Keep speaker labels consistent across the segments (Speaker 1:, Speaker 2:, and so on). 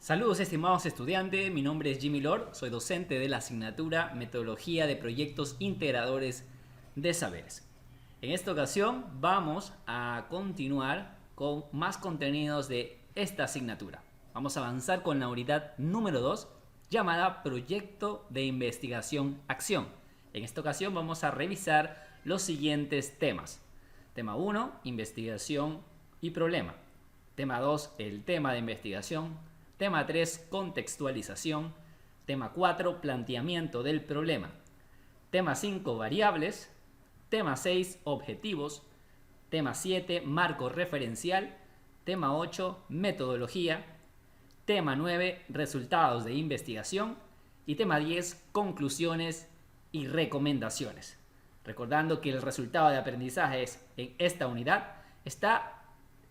Speaker 1: Saludos estimados estudiantes, mi nombre es Jimmy Lord, soy docente de la asignatura Metodología de Proyectos Integradores de Saberes. En esta ocasión vamos a continuar con más contenidos de esta asignatura. Vamos a avanzar con la unidad número 2 llamada Proyecto de Investigación Acción. En esta ocasión vamos a revisar los siguientes temas. Tema 1, investigación y problema. Tema 2, el tema de investigación. Tema 3, contextualización. Tema 4, planteamiento del problema. Tema 5, variables. Tema 6, objetivos. Tema 7, marco referencial. Tema 8, metodología. Tema 9, resultados de investigación. Y tema 10, conclusiones y recomendaciones. Recordando que el resultado de aprendizaje en esta unidad está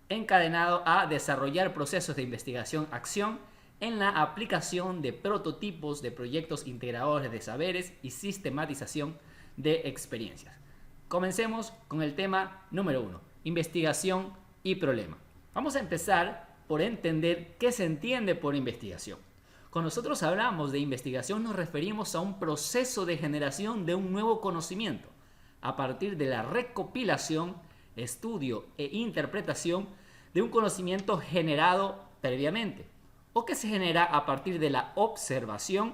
Speaker 1: encadenado a desarrollar procesos de investigación-acción en la aplicación de prototipos de proyectos integradores de saberes y sistematización de experiencias. Comencemos con el tema número 1, investigación y problema. Vamos a empezar por entender qué se entiende por investigación. Cuando nosotros hablamos de investigación nos referimos a un proceso de generación de un nuevo conocimiento a partir de la recopilación, estudio e interpretación de un conocimiento generado previamente o que se genera a partir de la observación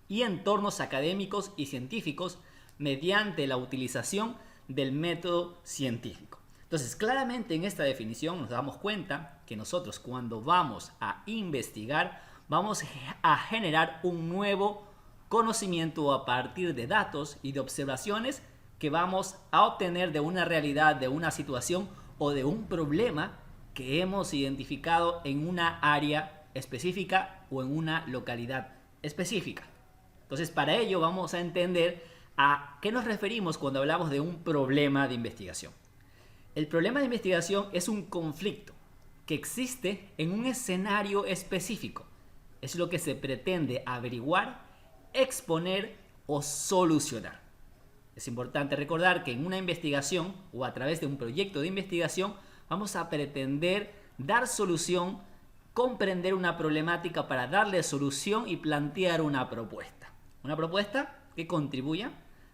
Speaker 1: y entornos académicos y científicos mediante la utilización del método científico. Entonces, claramente en esta definición nos damos cuenta que nosotros cuando vamos a investigar vamos a generar un nuevo conocimiento a partir de datos y de observaciones que vamos a obtener de una realidad, de una situación o de un problema que hemos identificado en una área específica o en una localidad específica. Entonces, para ello vamos a entender a qué nos referimos cuando hablamos de un problema de investigación. El problema de investigación es un conflicto que existe en un escenario específico. Es lo que se pretende averiguar, exponer o solucionar. Es importante recordar que en una investigación o a través de un proyecto de investigación vamos a pretender dar solución, comprender una problemática para darle solución y plantear una propuesta. Una propuesta que contribuya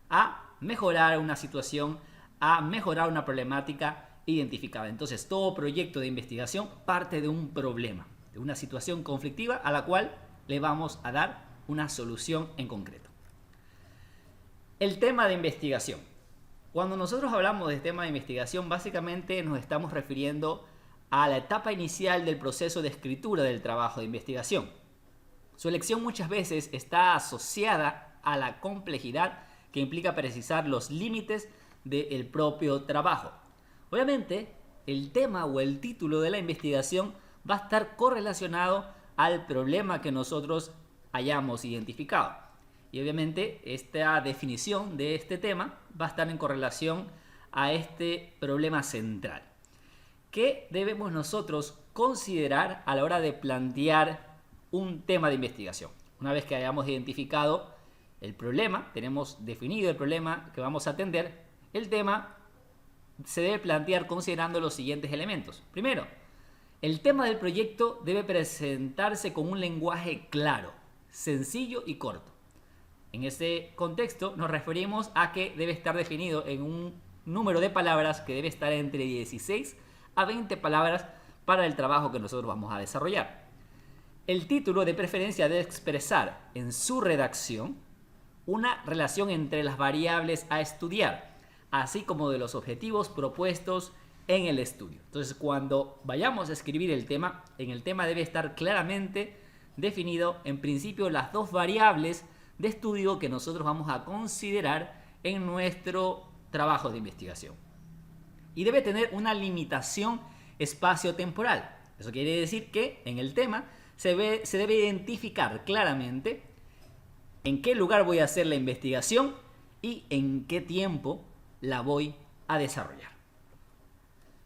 Speaker 1: a mejorar una situación, a mejorar una problemática identificada. Entonces, todo proyecto de investigación parte de un problema, de una situación conflictiva a la cual le vamos a dar una solución en concreto. El tema de investigación. Cuando nosotros hablamos de tema de investigación, básicamente nos estamos refiriendo a la etapa inicial del proceso de escritura del trabajo de investigación. Su elección muchas veces está asociada a la complejidad que implica precisar los límites del propio trabajo. Obviamente, el tema o el título de la investigación va a estar correlacionado al problema que nosotros hayamos identificado. Y obviamente esta definición de este tema va a estar en correlación a este problema central. ¿Qué debemos nosotros considerar a la hora de plantear un tema de investigación? Una vez que hayamos identificado el problema, tenemos definido el problema que vamos a atender, el tema se debe plantear considerando los siguientes elementos. Primero, el tema del proyecto debe presentarse con un lenguaje claro, sencillo y corto. En este contexto nos referimos a que debe estar definido en un número de palabras que debe estar entre 16 a 20 palabras para el trabajo que nosotros vamos a desarrollar. El título de preferencia debe expresar en su redacción una relación entre las variables a estudiar, así como de los objetivos propuestos en el estudio. Entonces, cuando vayamos a escribir el tema, en el tema debe estar claramente definido en principio las dos variables de estudio que nosotros vamos a considerar en nuestro trabajo de investigación. Y debe tener una limitación espacio-temporal. Eso quiere decir que en el tema se debe identificar claramente en qué lugar voy a hacer la investigación y en qué tiempo la voy a desarrollar.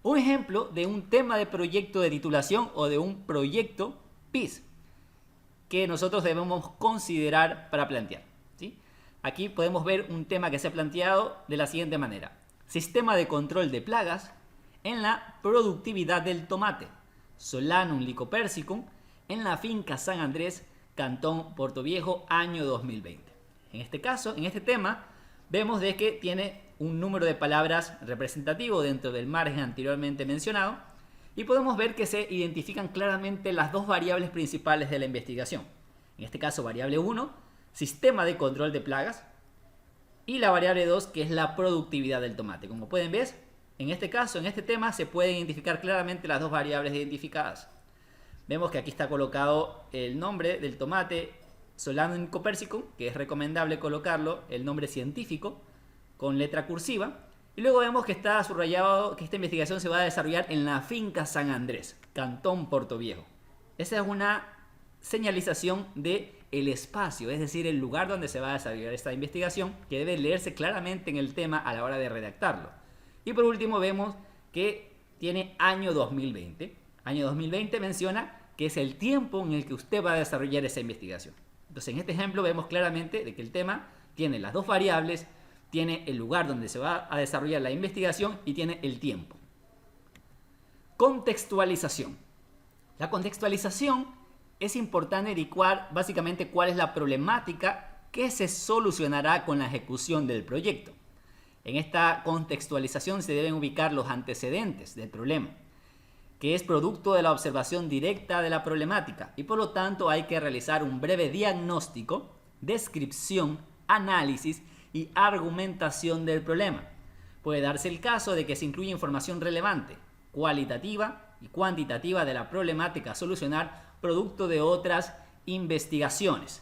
Speaker 1: Un ejemplo de un tema de proyecto de titulación o de un proyecto PIS que nosotros debemos considerar para plantear, ¿sí? Aquí podemos ver un tema que se ha planteado de la siguiente manera. Sistema de control de plagas en la productividad del tomate, Solanum lycopersicum, en la finca San Andrés, Cantón Portoviejo, año 2020. En este caso, en este tema, vemos de que tiene un número de palabras representativo dentro del margen anteriormente mencionado y podemos ver que se identifican claramente las dos variables principales de la investigación. En este caso, variable 1, sistema de control de plagas, y la variable 2, que es la productividad del tomate. Como pueden ver, en este caso, en este tema, se pueden identificar claramente las dos variables identificadas. Vemos que aquí está colocado el nombre del tomate Solanum copersicum, que es recomendable colocarlo, el nombre científico, con letra cursiva. Y luego vemos que está subrayado que esta investigación se va a desarrollar en la finca San Andrés, Cantón Portoviejo. Esa es una señalización de el espacio, es decir, el lugar donde se va a desarrollar esta investigación, que debe leerse claramente en el tema a la hora de redactarlo. Y por último vemos que tiene año 2020. Año 2020 menciona que es el tiempo en el que usted va a desarrollar esa investigación. Entonces en este ejemplo vemos claramente de que el tema tiene las dos variables, tiene el lugar donde se va a desarrollar la investigación y tiene el tiempo. Contextualización. La contextualización es importante indicar básicamente cuál es la problemática que se solucionará con la ejecución del proyecto. En esta contextualización se deben ubicar los antecedentes del problema, que es producto de la observación directa de la problemática y por lo tanto hay que realizar un breve diagnóstico, descripción, análisis y argumentación del problema. Puede darse el caso de que se incluya información relevante, cualitativa y cuantitativa de la problemática a solucionar producto de otras investigaciones.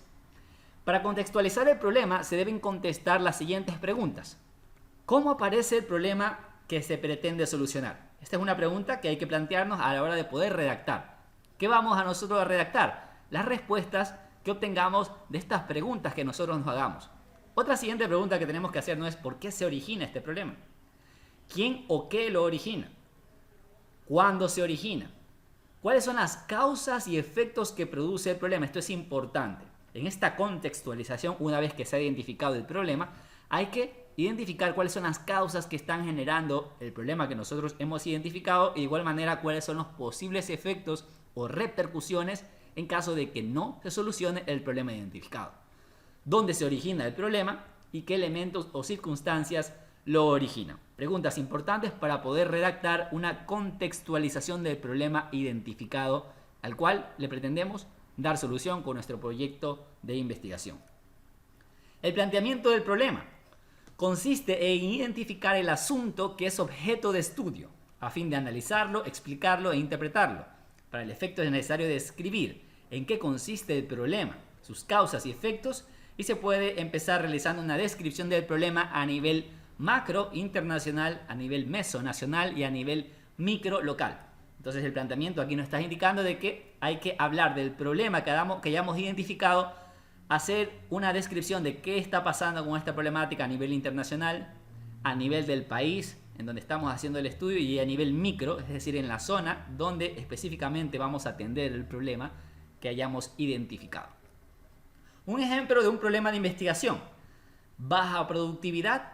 Speaker 1: Para contextualizar el problema se deben contestar las siguientes preguntas. ¿Cómo aparece el problema que se pretende solucionar? Esta es una pregunta que hay que plantearnos a la hora de poder redactar. ¿Qué vamos a nosotros a redactar? Las respuestas que obtengamos de estas preguntas que nosotros nos hagamos. Otra siguiente pregunta que tenemos que hacernos es ¿por qué se origina este problema? ¿Quién o qué lo origina? ¿Cuándo se origina? ¿Cuáles son las causas y efectos que produce el problema? Esto es importante. En esta contextualización, una vez que se ha identificado el problema, hay que identificar cuáles son las causas que están generando el problema que nosotros hemos identificado y de igual manera cuáles son los posibles efectos o repercusiones en caso de que no se solucione el problema identificado. ¿Dónde se origina el problema y qué elementos o circunstancias lo originan? Preguntas importantes para poder redactar una contextualización del problema identificado al cual le pretendemos dar solución con nuestro proyecto de investigación. El planteamiento del problema consiste en identificar el asunto que es objeto de estudio, a fin de analizarlo, explicarlo e interpretarlo. Para el efecto es necesario describir en qué consiste el problema, sus causas y efectos, y se puede empezar realizando una descripción del problema a nivel macro, internacional, a nivel mesonacional y a nivel micro, local. Entonces el planteamiento aquí nos está indicando de que hay que hablar del problema que hayamos identificado, hacer una descripción de qué está pasando con esta problemática a nivel internacional, a nivel del país en donde estamos haciendo el estudio y a nivel micro, es decir, en la zona donde específicamente vamos a atender el problema que hayamos identificado. Un ejemplo de un problema de investigación: baja productividad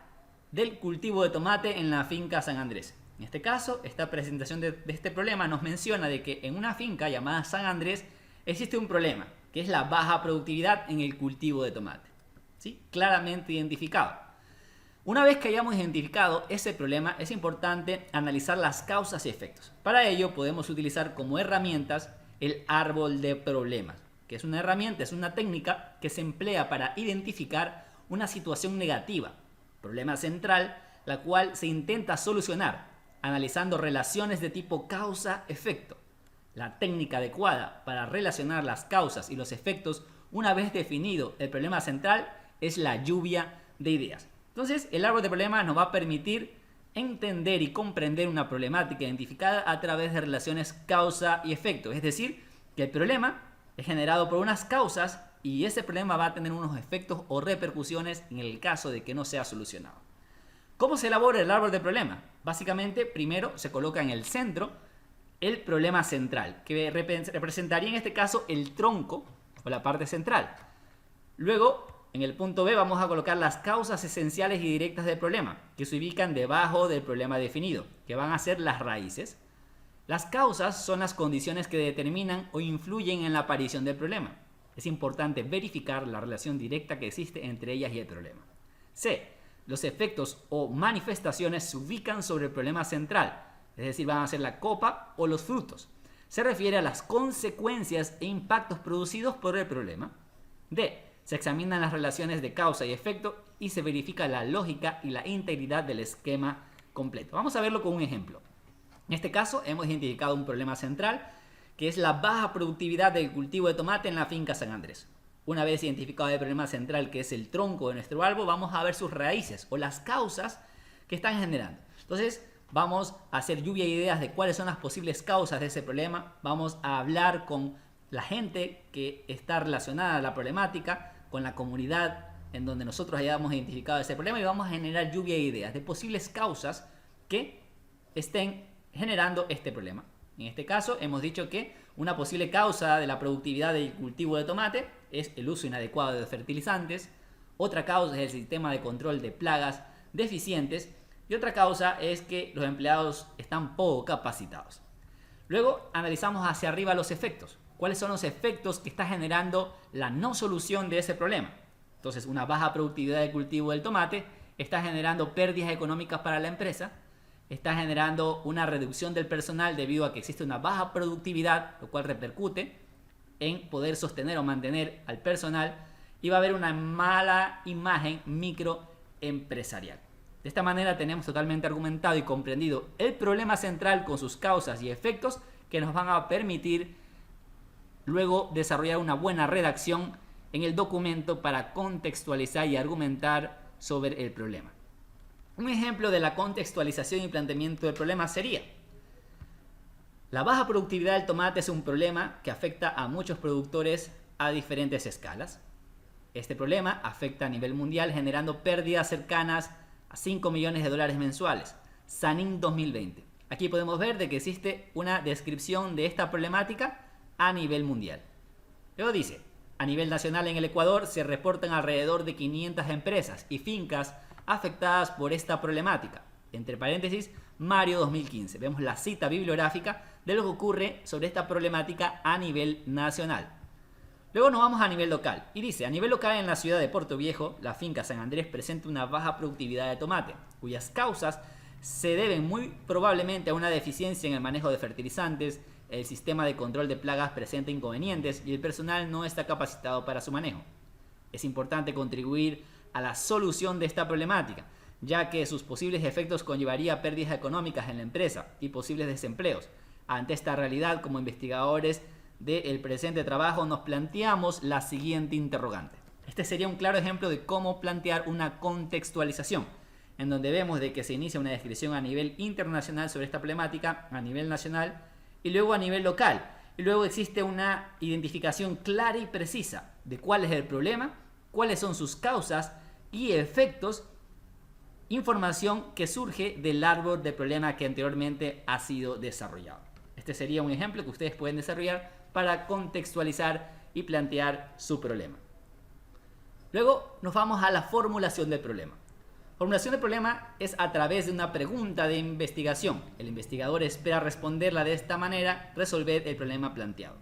Speaker 1: del cultivo de tomate en la finca San Andrés. En este caso, esta presentación de este problema nos menciona de que en una finca llamada San Andrés existe un problema, que es la baja productividad en el cultivo de tomate. ¿Sí? Claramente identificado. Una vez que hayamos identificado ese problema, es importante analizar las causas y efectos. Para ello podemos utilizar como herramientas el árbol de problemas, que es una herramienta, es una técnica que se emplea para identificar una situación negativa, problema central, la cual se intenta solucionar analizando relaciones de tipo causa-efecto. La técnica adecuada para relacionar las causas y los efectos una vez definido el problema central es la lluvia de ideas. Entonces, el árbol de problemas nos va a permitir entender y comprender una problemática identificada a través de relaciones causa y efecto. Es decir, que el problema es generado por unas causas y ese problema va a tener unos efectos o repercusiones en el caso de que no sea solucionado. ¿Cómo se elabora el árbol de problema? Básicamente, primero se coloca en el centro el problema central, que representaría en este caso el tronco o la parte central. Luego, en el punto B vamos a colocar las causas esenciales y directas del problema, que se ubican debajo del problema definido, que van a ser las raíces. Las causas son las condiciones que determinan o influyen en la aparición del problema. Es importante verificar la relación directa que existe entre ellas y el problema. C. Los efectos o manifestaciones se ubican sobre el problema central, es decir, van a ser la copa o los frutos. Se refiere a las consecuencias e impactos producidos por el problema. D. Se examinan las relaciones de causa y efecto y se verifica la lógica y la integridad del esquema completo. Vamos a verlo con un ejemplo. En este caso hemos identificado un problema central, que es la baja productividad del cultivo de tomate en la finca San Andrés. Una vez identificado el problema central, que es el tronco de nuestro árbol, vamos a ver sus raíces o las causas que están generando. Entonces, vamos a hacer lluvia de ideas de cuáles son las posibles causas de ese problema. Vamos a hablar con la gente que está relacionada a la problemática, con la comunidad en donde nosotros hayamos identificado ese problema, y vamos a generar lluvia de ideas de posibles causas que estén generando este problema. En este caso hemos dicho que una posible causa de la productividad del cultivo de tomate es el uso inadecuado de fertilizantes, otra causa es el sistema de control de plagas deficientes y otra causa es que los empleados están poco capacitados. Luego analizamos hacia arriba los efectos. ¿Cuáles son los efectos que está generando la no solución de ese problema? Entonces, una baja productividad del cultivo del tomate está generando pérdidas económicas para la empresa, está generando una reducción del personal debido a que existe una baja productividad, lo cual repercute en poder sostener o mantener al personal, y va a haber una mala imagen microempresarial. De esta manera tenemos totalmente argumentado y comprendido el problema central con sus causas y efectos que nos van a permitir luego desarrollar una buena redacción en el documento para contextualizar y argumentar sobre el problema. Un ejemplo de la contextualización y planteamiento del problema sería: la baja productividad del tomate es un problema que afecta a muchos productores a diferentes escalas. Este problema afecta a nivel mundial generando pérdidas cercanas a $5 millones mensuales. SANIN 2020. Aquí podemos ver de que existe una descripción de esta problemática a nivel mundial. Luego dice: a nivel nacional en el Ecuador se reportan alrededor de 500 empresas y fincas afectadas por esta problemática. Entre paréntesis, Mario 2015. Vemos la cita bibliográfica de lo que ocurre sobre esta problemática a nivel nacional. Luego nos vamos a nivel local y dice: a nivel local en la ciudad de Puerto Viejo, la finca San Andrés presenta una baja productividad de tomate, cuyas causas se deben muy probablemente a una deficiencia en el manejo de fertilizantes, el sistema de control de plagas presenta inconvenientes y el personal no está capacitado para su manejo. Es importante contribuir a la solución de esta problemática, ya que sus posibles efectos conllevaría pérdidas económicas en la empresa y posibles desempleos. Ante esta realidad, como investigadores del presente trabajo, nos planteamos la siguiente interrogante. Este sería un claro ejemplo de cómo plantear una contextualización, en donde vemos de que se inicia una descripción a nivel internacional sobre esta problemática, a nivel nacional y luego a nivel local. Y luego existe una identificación clara y precisa de cuál es el problema, cuáles son sus causas y efectos, información que surge del árbol de problema que anteriormente ha sido desarrollado. Este sería un ejemplo que ustedes pueden desarrollar para contextualizar y plantear su problema. Luego nos vamos a la formulación del problema. Formulación del problema es a través de una pregunta de investigación. El investigador espera responderla de esta manera, resolver el problema planteado.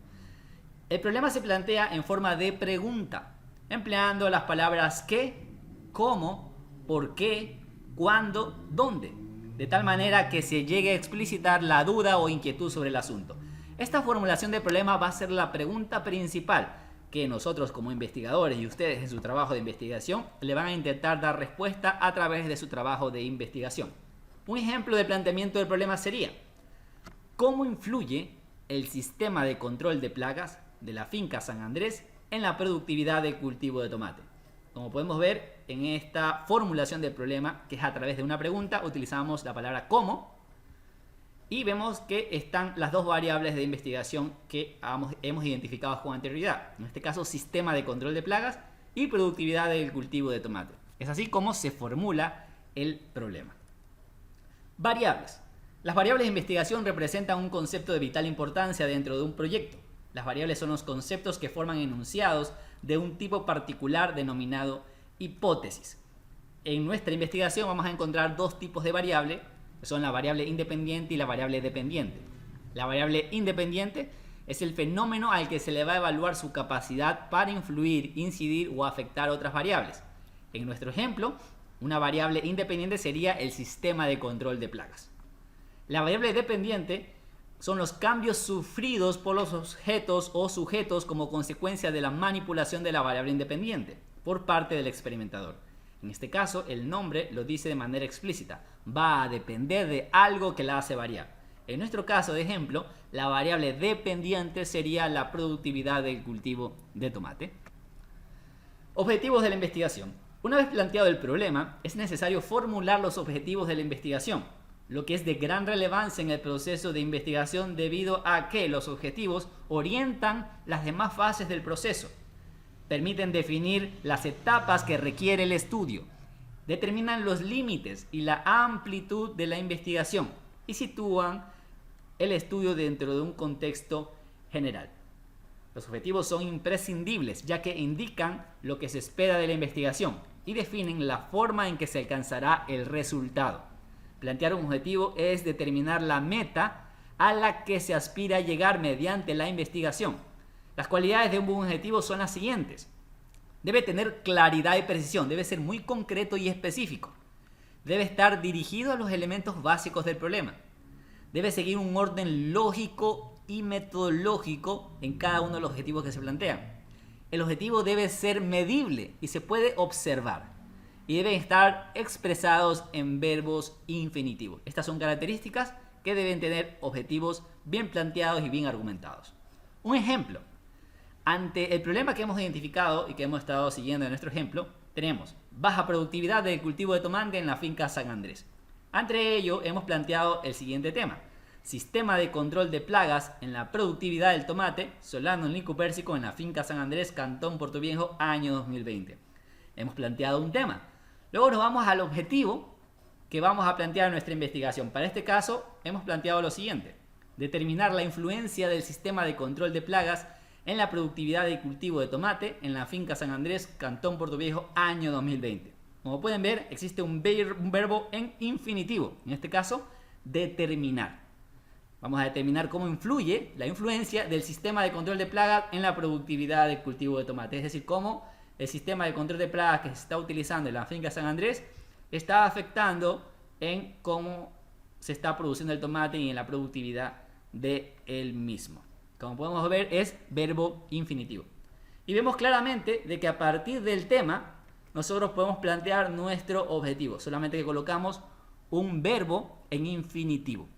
Speaker 1: El problema se plantea en forma de pregunta, empleando las palabras qué, cómo, por qué, cuándo, dónde, de tal manera que se llegue a explicitar la duda o inquietud sobre el asunto. Esta formulación del problema va a ser la pregunta principal que nosotros como investigadores y ustedes en su trabajo de investigación le van a intentar dar respuesta a través de su trabajo de investigación. Un ejemplo de planteamiento del problema sería: ¿cómo influye el sistema de control de plagas de la finca San Andrés en la productividad del cultivo de tomate? Como podemos ver en esta formulación del problema, que es a través de una pregunta, utilizamos la palabra cómo y vemos que están las dos variables de investigación que hemos identificado con anterioridad. En este caso, sistema de control de plagas y productividad del cultivo de tomate. Es así como se formula el problema. Variables. Las variables de investigación representan un concepto de vital importancia dentro de un proyecto. Las variables son los conceptos que forman enunciados de un tipo particular denominado hipótesis. En nuestra investigación vamos a encontrar dos tipos de variable, que son la variable independiente y la variable dependiente. La variable independiente es el fenómeno al que se le va a evaluar su capacidad para influir, incidir o afectar otras variables. En nuestro ejemplo, una variable independiente sería el sistema de control de plagas. La variable dependiente son los cambios sufridos por los objetos o sujetos como consecuencia de la manipulación de la variable independiente por parte del experimentador. En este caso, el nombre lo dice de manera explícita. Va a depender de algo que la hace variar. En nuestro caso de ejemplo, la variable dependiente sería la productividad del cultivo de tomate. Objetivos de la investigación. Una vez planteado el problema, es necesario formular los objetivos de la investigación, lo que es de gran relevancia en el proceso de investigación debido a que los objetivos orientan las demás fases del proceso, permiten definir las etapas que requiere el estudio, determinan los límites y la amplitud de la investigación y sitúan el estudio dentro de un contexto general. Los objetivos son imprescindibles ya que indican lo que se espera de la investigación y definen la forma en que se alcanzará el resultado. Plantear un objetivo es determinar la meta a la que se aspira a llegar mediante la investigación. Las cualidades de un buen objetivo son las siguientes. Debe tener claridad y precisión, debe ser muy concreto y específico. Debe estar dirigido a los elementos básicos del problema. Debe seguir un orden lógico y metodológico en cada uno de los objetivos que se plantean. El objetivo debe ser medible y se puede observar. Y deben estar expresados en verbos infinitivos. Estas son características que deben tener objetivos bien planteados y bien argumentados. Un ejemplo. Ante el problema que hemos identificado y que hemos estado siguiendo en nuestro ejemplo, tenemos baja productividad del cultivo de tomate en la finca San Andrés. Ante ello, hemos planteado el siguiente tema. Sistema de control de plagas en la productividad del tomate, Solano licopérsico en la finca San Andrés, Cantón Portoviejo, año 2020. Hemos planteado un tema. Luego nos vamos al objetivo que vamos a plantear en nuestra investigación. Para este caso, hemos planteado lo siguiente. Determinar la influencia del sistema de control de plagas en la productividad del cultivo de tomate en la finca San Andrés, Cantón Portoviejo, año 2020. Como pueden ver, existe un verbo en infinitivo. En este caso, determinar. Vamos a determinar cómo influye la influencia del sistema de control de plagas en la productividad del cultivo de tomate. Es decir, cómo el sistema de control de plagas que se está utilizando en la finca San Andrés está afectando en cómo se está produciendo el tomate y en la productividad del mismo. Como podemos ver, es verbo infinitivo. Y vemos claramente de que a partir del tema nosotros podemos plantear nuestro objetivo. Solamente que colocamos un verbo en infinitivo.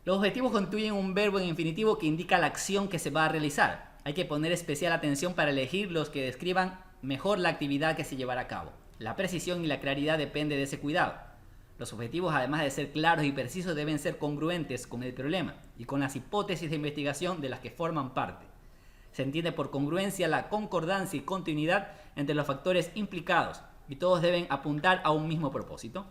Speaker 1: Los objetivos constituyen un verbo en infinitivo que indica la acción que se va a realizar. Hay que poner especial atención para elegir los que describan mejor la actividad que se llevará a cabo. La precisión y la claridad depende de ese cuidado. Los objetivos, además de ser claros y precisos, deben ser congruentes con el problema y con las hipótesis de investigación de las que forman parte. Se entiende por congruencia la concordancia y continuidad entre los factores implicados y todos deben apuntar a un mismo propósito.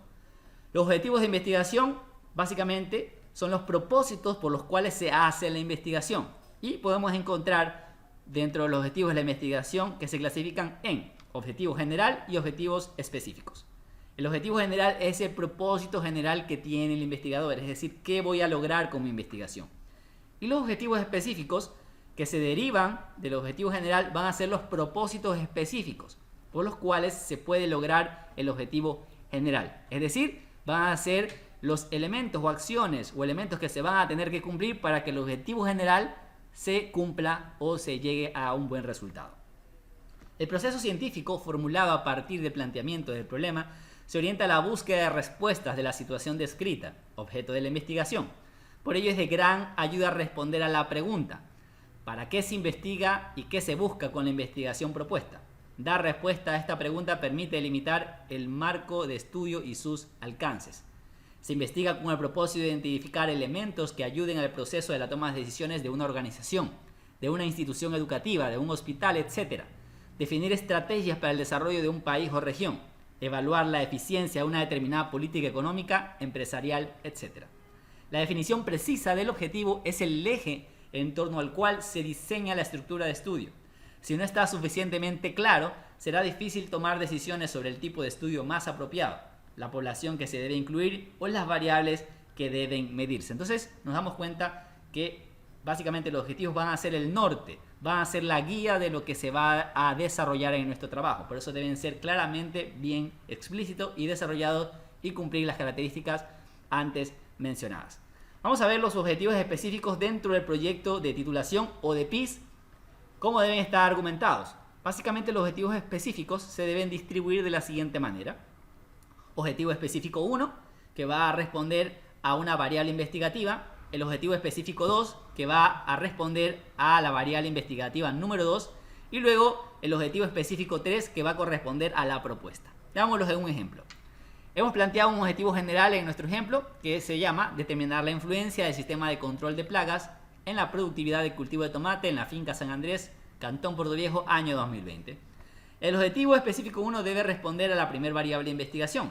Speaker 1: Los objetivos de investigación, básicamente, son los propósitos por los cuales se hace la investigación y podemos encontrar dentro de los objetivos de la investigación que se clasifican en objetivo general y objetivos específicos. El objetivo general es el propósito general que tiene el investigador, es decir, qué voy a lograr con mi investigación. Y los objetivos específicos que se derivan del objetivo general van a ser los propósitos específicos por los cuales se puede lograr el objetivo general. Es decir, van a ser los elementos o acciones o elementos que se van a tener que cumplir para que el objetivo general se cumpla o se llegue a un buen resultado. El proceso científico formulado a partir del planteamiento del problema se orienta a la búsqueda de respuestas de la situación descrita, objeto de la investigación. Por ello es de gran ayuda responder a la pregunta: ¿para qué se investiga y qué se busca con la investigación propuesta? Dar respuesta a esta pregunta permite delimitar el marco de estudio y sus alcances. Se investiga con el propósito de identificar elementos que ayuden al proceso de la toma de decisiones de una organización, de una institución educativa, de un hospital, etc. Definir estrategias para el desarrollo de un país o región. Evaluar la eficiencia de una determinada política económica, empresarial, etc. La definición precisa del objetivo es el eje en torno al cual se diseña la estructura de estudio. Si no está suficientemente claro, será difícil tomar decisiones sobre el tipo de estudio más apropiado, la población que se debe incluir o las variables que deben medirse. Entonces nos damos cuenta que básicamente los objetivos van a ser el norte, van a ser la guía de lo que se va a desarrollar en nuestro trabajo. Por eso deben ser claramente bien explícitos y desarrollados y cumplir las características antes mencionadas. Vamos a ver los objetivos específicos dentro del proyecto de titulación o de PIS, cómo deben estar argumentados. Básicamente los objetivos específicos se deben distribuir de la siguiente manera. Objetivo específico 1, que va a responder a una variable investigativa. El objetivo específico 2, que va a responder a la variable investigativa número 2. Y luego el objetivo específico 3, que va a corresponder a la propuesta. Veámoslos en un ejemplo. Hemos planteado un objetivo general en nuestro ejemplo que se llama determinar la influencia del sistema de control de plagas en la productividad del cultivo de tomate en la finca San Andrés, Cantón Portoviejo, año 2020. El objetivo específico 1 debe responder a la primera variable de investigación.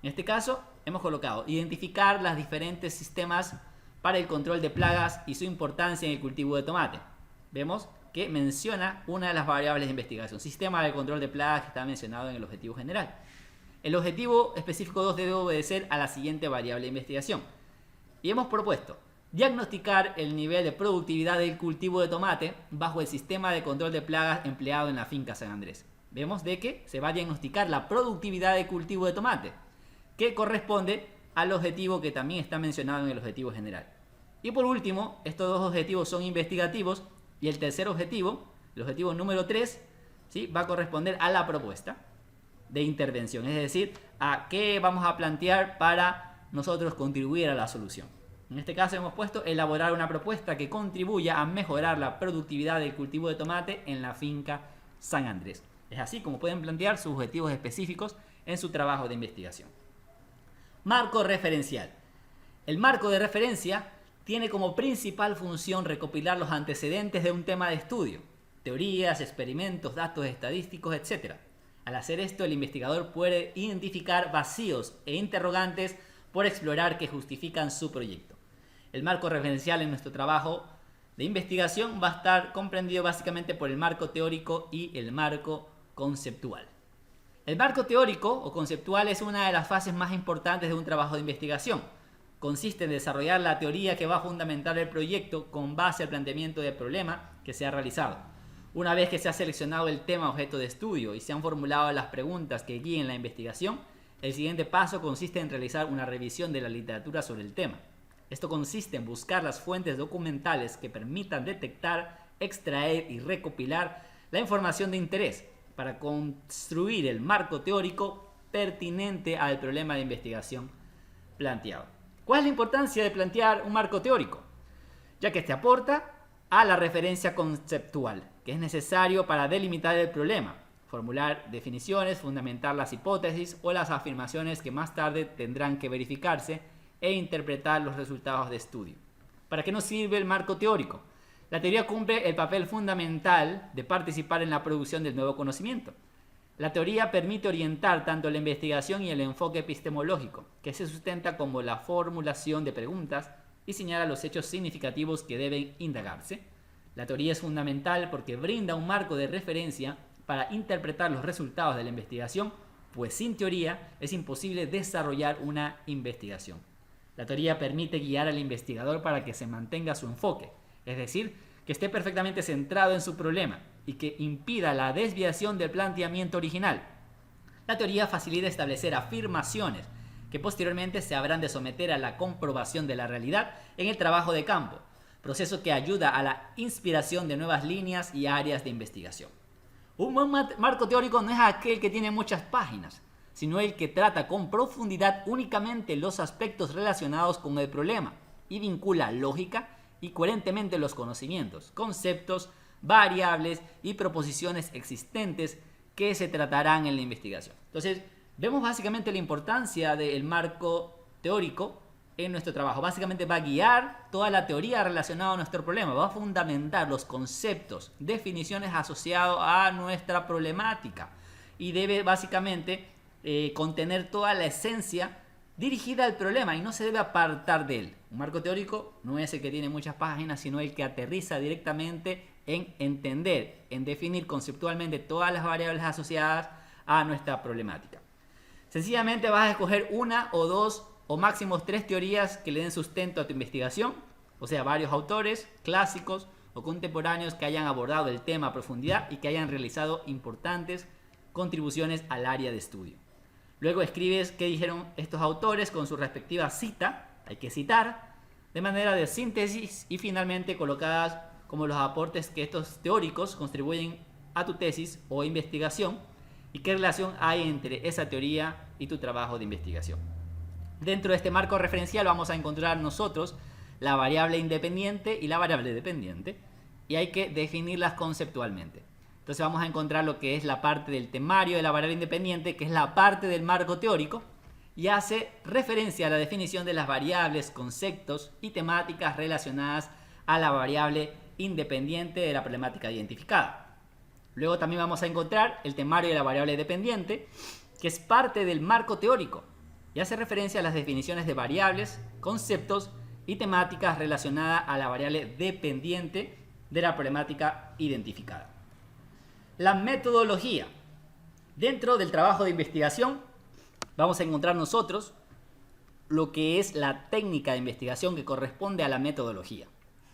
Speaker 1: En este caso, hemos colocado identificar los diferentes sistemas para el control de plagas y su importancia en el cultivo de tomate. Vemos que menciona una de las variables de investigación, sistema de control de plagas, que está mencionado en el objetivo general. El objetivo específico 2 debe obedecer a la siguiente variable de investigación. Y hemos propuesto diagnosticar el nivel de productividad del cultivo de tomate bajo el sistema de control de plagas empleado en la finca San Andrés. Vemos de que se va a diagnosticar la productividad del cultivo de tomate, que corresponde al objetivo que también está mencionado en el objetivo general. Y por último, estos dos objetivos son investigativos y el tercer objetivo, el objetivo número 3, ¿sí?, va a corresponder a la propuesta de intervención, es decir, a qué vamos a plantear para nosotros contribuir a la solución. En este caso hemos puesto elaborar una propuesta que contribuya a mejorar la productividad del cultivo de tomate en la finca San Andrés. Es así como pueden plantear sus objetivos específicos en su trabajo de investigación. Marco referencial. El marco de referencia tiene como principal función recopilar los antecedentes de un tema de estudio, teorías, experimentos, datos estadísticos, etc. Al hacer esto, el investigador puede identificar vacíos e interrogantes por explorar que justifican su proyecto. El marco referencial en nuestro trabajo de investigación va a estar comprendido básicamente por el marco teórico y el marco conceptual. El marco teórico o conceptual es una de las fases más importantes de un trabajo de investigación. Consiste en desarrollar la teoría que va a fundamentar el proyecto con base al planteamiento del problema que se ha realizado. Una vez que se ha seleccionado el tema objeto de estudio y se han formulado las preguntas que guíen la investigación, el siguiente paso consiste en realizar una revisión de la literatura sobre el tema. Esto consiste en buscar las fuentes documentales que permitan detectar, extraer y recopilar la información de interés para construir el marco teórico pertinente al problema de investigación planteado. ¿Cuál es la importancia de plantear un marco teórico? Ya que este aporta a la referencia conceptual, que es necesario para delimitar el problema, formular definiciones, fundamentar las hipótesis o las afirmaciones que más tarde tendrán que verificarse e interpretar los resultados de estudio. ¿Para qué nos sirve el marco teórico? La teoría cumple el papel fundamental de participar en la producción del nuevo conocimiento. La teoría permite orientar tanto la investigación y el enfoque epistemológico, que se sustenta como la formulación de preguntas y señala los hechos significativos que deben indagarse. La teoría es fundamental porque brinda un marco de referencia para interpretar los resultados de la investigación, pues sin teoría es imposible desarrollar una investigación. La teoría permite guiar al investigador para que se mantenga su enfoque, es decir, que esté perfectamente centrado en su problema y que impida la desviación del planteamiento original. La teoría facilita establecer afirmaciones que posteriormente se habrán de someter a la comprobación de la realidad en el trabajo de campo, proceso que ayuda a la inspiración de nuevas líneas y áreas de investigación. Un buen marco teórico no es aquel que tiene muchas páginas, sino el que trata con profundidad únicamente los aspectos relacionados con el problema y vincula lógica y coherentemente los conocimientos, conceptos, variables y proposiciones existentes que se tratarán en la investigación. Entonces, vemos básicamente la importancia del marco teórico en nuestro trabajo. Básicamente va a guiar toda la teoría relacionada a nuestro problema, va a fundamentar los conceptos, definiciones asociados a nuestra problemática y debe básicamente contener toda la esencia dirigida al problema y no se debe apartar de él. Un marco teórico no es el que tiene muchas páginas, sino el que aterriza directamente en entender, en definir conceptualmente todas las variables asociadas a nuestra problemática. Sencillamente vas a escoger una o dos o máximo 3 teorías que le den sustento a tu investigación, o sea, varios autores clásicos o contemporáneos que hayan abordado el tema a profundidad y que hayan realizado importantes contribuciones al área de estudio. Luego escribes qué dijeron estos autores con su respectiva cita, hay que citar, de manera de síntesis y finalmente colocadas como los aportes que estos teóricos contribuyen a tu tesis o investigación y qué relación hay entre esa teoría y tu trabajo de investigación. Dentro de este marco referencial vamos a encontrar nosotros la variable independiente y la variable dependiente y hay que definirlas conceptualmente. Entonces vamos a encontrar lo que es la parte del temario de la variable independiente, que es la parte del marco teórico y hace referencia a la definición de las variables, conceptos y temáticas relacionadas a la variable independiente de la problemática identificada. Luego también vamos a encontrar el temario de la variable dependiente, que es parte del marco teórico y hace referencia a las definiciones de variables, conceptos y temáticas relacionadas a la variable dependiente de la problemática identificada. La metodología. Dentro del trabajo de investigación vamos a encontrar nosotros lo que es la técnica de investigación que corresponde a la metodología.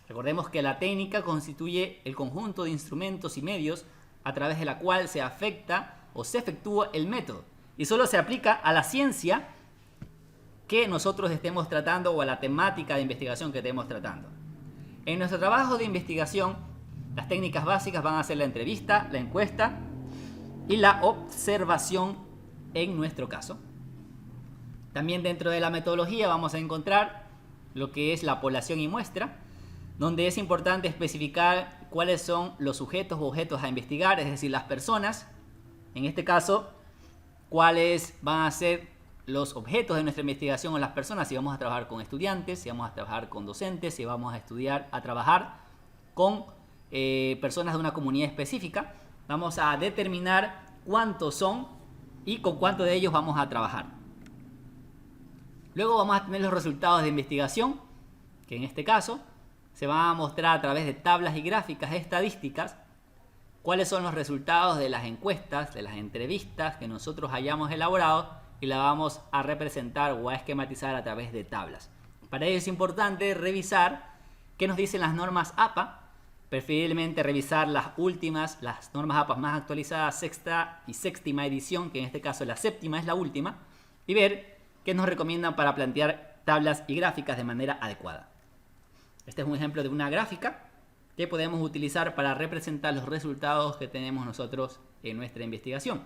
Speaker 1: Recordemos que la técnica constituye el conjunto de instrumentos y medios a través de la cual se afecta o se efectúa el método y solo se aplica a la ciencia que nosotros estemos tratando o a la temática de investigación que estemos tratando. En nuestro trabajo de investigación, las técnicas básicas van a ser la entrevista, la encuesta y la observación en nuestro caso. También dentro de la metodología vamos a encontrar lo que es la población y muestra, donde es importante especificar cuáles son los sujetos o objetos a investigar, es decir, las personas. En este caso, cuáles van a ser los objetos de nuestra investigación o las personas, si vamos a trabajar con estudiantes, si vamos a trabajar con docentes, si vamos a trabajar con personas de una comunidad específica. Vamos a determinar cuántos son y con cuántos de ellos vamos a trabajar. Luego vamos a tener los resultados de investigación, que en este caso se van a mostrar a través de tablas y gráficas estadísticas cuáles son los resultados de las encuestas, de las entrevistas que nosotros hayamos elaborado y la vamos a representar o a esquematizar a través de tablas. Para ello es importante revisar qué nos dicen las normas APA, preferiblemente revisar las últimas, las normas APA más actualizadas, sexta y séptima edición, que en este caso la séptima es la última, y ver qué nos recomiendan para plantear tablas y gráficas de manera adecuada. Este es un ejemplo de una gráfica que podemos utilizar para representar los resultados que tenemos nosotros en nuestra investigación.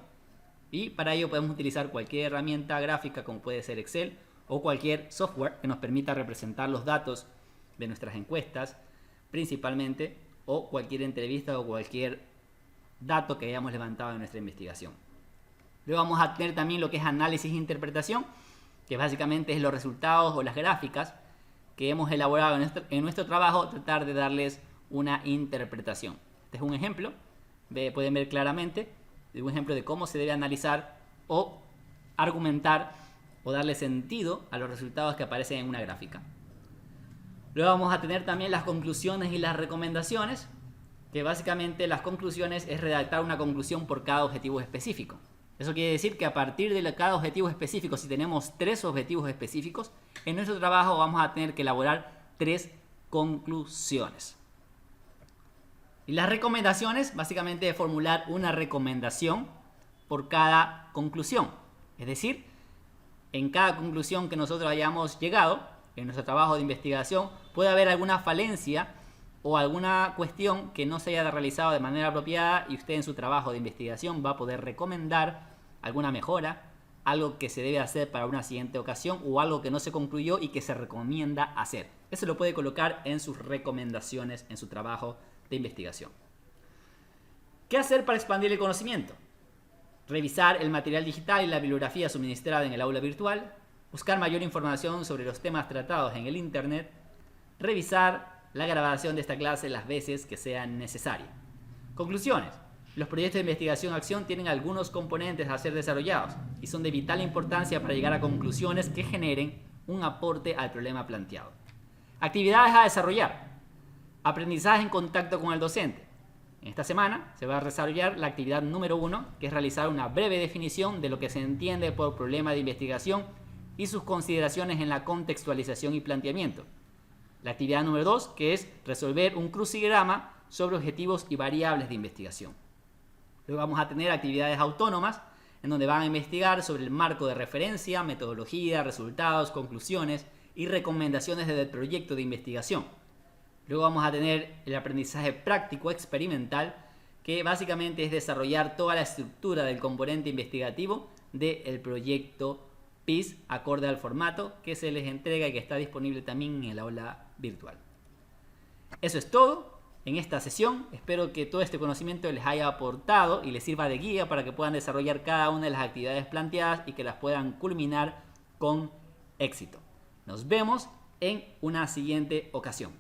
Speaker 1: Y para ello podemos utilizar cualquier herramienta gráfica como puede ser Excel o cualquier software que nos permita representar los datos de nuestras encuestas principalmente, o cualquier entrevista o cualquier dato que hayamos levantado en nuestra investigación. Luego vamos a tener también lo que es análisis e interpretación, que básicamente es los resultados o las gráficas que hemos elaborado en nuestro trabajo, tratar de darles una interpretación. Este es un ejemplo, pueden ver claramente, un ejemplo de cómo se debe analizar o argumentar o darle sentido a los resultados que aparecen en una gráfica. Luego vamos a tener también las conclusiones y las recomendaciones, que básicamente las conclusiones es redactar una conclusión por cada objetivo específico. Eso quiere decir que a partir de cada objetivo específico, si tenemos 3 objetivos específicos, en nuestro trabajo vamos a tener que elaborar 3 conclusiones. Y las recomendaciones, básicamente es formular una recomendación por cada conclusión. Es decir, en cada conclusión que nosotros hayamos llegado, en nuestro trabajo de investigación, puede haber alguna falencia o alguna cuestión que no se haya realizado de manera apropiada y usted en su trabajo de investigación va a poder recomendar alguna mejora, algo que se debe hacer para una siguiente ocasión o algo que no se concluyó y que se recomienda hacer. Eso lo puede colocar en sus recomendaciones en su trabajo de investigación. ¿Qué hacer para expandir el conocimiento? Revisar el material digital y la bibliografía suministrada en el aula virtual, buscar mayor información sobre los temas tratados en el Internet, revisar la grabación de esta clase las veces que sea necesario. Conclusiones. Los proyectos de investigación-acción tienen algunos componentes a ser desarrollados y son de vital importancia para llegar a conclusiones que generen un aporte al problema planteado. Actividades a desarrollar. Aprendizaje en contacto con el docente. En esta semana se va a desarrollar la actividad número 1, que es realizar una breve definición de lo que se entiende por problema de investigación y sus consideraciones en la contextualización y planteamiento. La actividad número 2, que es resolver un crucigrama sobre objetivos y variables de investigación. Luego vamos a tener actividades autónomas, en donde van a investigar sobre el marco de referencia, metodología, resultados, conclusiones y recomendaciones del proyecto de investigación. Luego vamos a tener el aprendizaje práctico experimental, que básicamente es desarrollar toda la estructura del componente investigativo del proyecto PIS acorde al formato que se les entrega y que está disponible también en el aula virtual. Eso es todo en esta sesión. Espero que todo este conocimiento les haya aportado y les sirva de guía para que puedan desarrollar cada una de las actividades planteadas y que las puedan culminar con éxito. Nos vemos en una siguiente ocasión.